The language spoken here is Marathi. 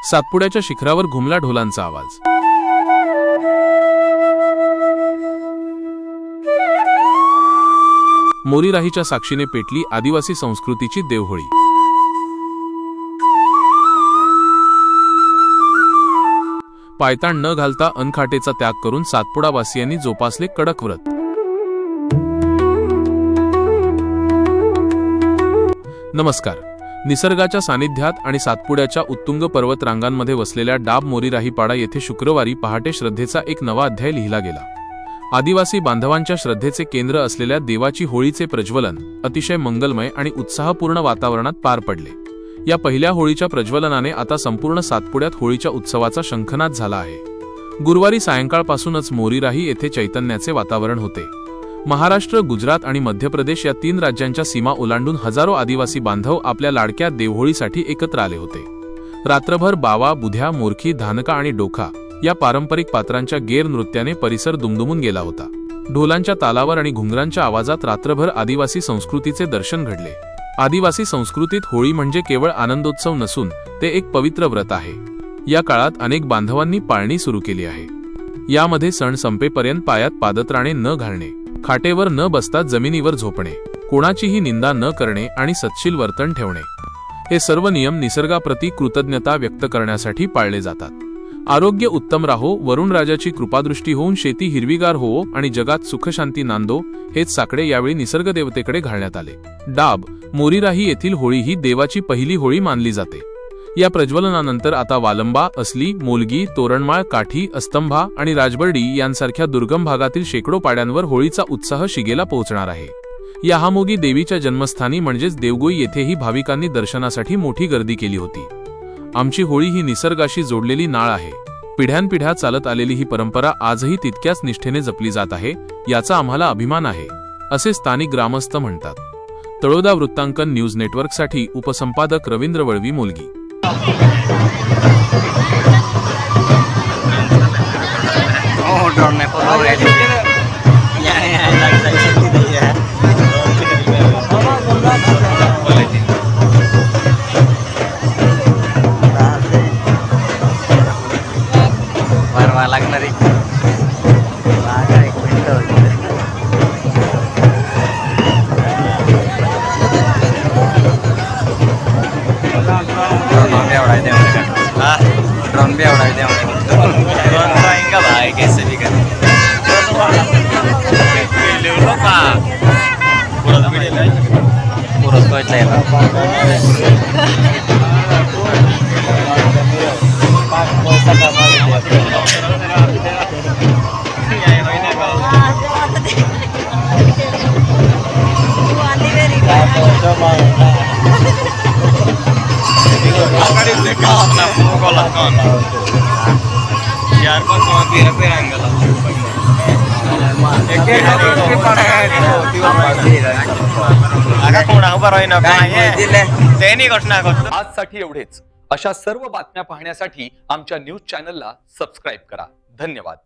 सातपुड्याच्या शिखरावर घुमला ढोलांचा आवाज। मोरीराहीच्या साक्षीने पेटली आदिवासी संस्कृतीची देवहोळी। पायताण न घालता अनखाटेचा त्याग करून सातपुडावासियांनी जोपासले कडक व्रत। नमस्कार। निसर्गाच्या सानिध्यात आणि सातपुड्याच्या उत्तुंग पर्वत रांगांमध्ये वसलेल्या डाब मोरीराहीपाडा येथे शुक्रवारी पहाटे श्रद्धेचा एक नवा अध्याय लिहिला गेला। आदिवासी बांधवांच्या श्रद्धेचे केंद्र असलेल्या देवाची होळीचे प्रज्वलन अतिशय मंगलमय आणि उत्साहपूर्ण वातावरणात पार पडले। या पहिल्या होळीच्या प्रज्वलनाने आता संपूर्ण सातपुड्यात होळीच्या उत्सवाचा शंखनाद झाला आहे। गुरुवारी सायंकाळपासूनच मोरीराही येथे चैतन्याचे वातावरण होते। महाराष्ट्र, गुजरात आणि मध्य प्रदेश या 3 राज्यांच्या सीमा ओलांडून हजारो आदिवासी बांधव आपल्या लाडक्या देवहोळीसाठी एकत्र आले होते। रात्रभर बावा, बुध्या, मोरखी, धानका आणि डोखा या पारंपरिक पात्रांच्या गेर नृत्याने परिसर दुमदुमून गेला होता। ढोलांच्या तालावर आणि घुंगरांच्या आवाजात रात्रभर आदिवासी संस्कृतीचे दर्शन घडले। आदिवासी संस्कृतीत होळी म्हणजे केवळ आनंदोत्सव नसून ते एक पवित्र व्रत आहे। या काळात अनेक बांधवांनी पाळणी सुरू केली आहे। यामध्ये सण संपेपर्यंत पायात पादत्राणे न घालणे, खाटेवर न बसता जमिनीवर झोपणे, कोणाचीही निंदा न करणे आणि सत्शील वर्तन ठेवणे हे सर्व नियम निसर्गाप्रती कृतज्ञता व्यक्त करण्यासाठी पाळले जातात। आरोग्य उत्तम राहो, वरुण राजाची कृपादृष्टी होऊन शेती हिरवीगार होवो आणि जगात सुखशांती नांदो हेच साकडे यावेळी निसर्गदेवतेकडे घालण्यात आले। डाब मोरीराही येथील होळी ही देवाची पहिली होळी मानली जाते। या प्रज्वलनानंतर आता वालंबा, असली, मोलगी, तोरणमाळ, काठी, अस्तंभा आणि राजबर्डी यांसारख्या दुर्गम भागातील शेकडो पाड्यांवर होळीचा उत्साह शिगेला पोहोचणार आहे। या हामोगी देवीच्या जन्मस्थानी म्हणजेच देवगोई येथेही भाविकांनी दर्शनासाठी मोठी गर्दी केली होती। आमची होळी ही निसर्गाशी जोडलेली नाळ आहे। पिढ्यानपिढ्या चालत आलेली ही परंपरा आजही तितक्याच निष्ठेने जपली जात आहे, याचा आम्हाला अभिमान आहे, असे स्थानिक ग्रामस्थ म्हणतात। तळोदा वृत्तांकन न्यूज नेटवर्कसाठी उपसंपादक रवींद्र वळवी, मोलगी। लागणारी ड्रोन भी उड़ा दे भाई कैसे भी कर आजसाठी एवढेच। अशा सर्व बातम्या पाहण्यासाठी आमच्या न्यूज चॅनलला सबस्क्राईब करा। धन्यवाद।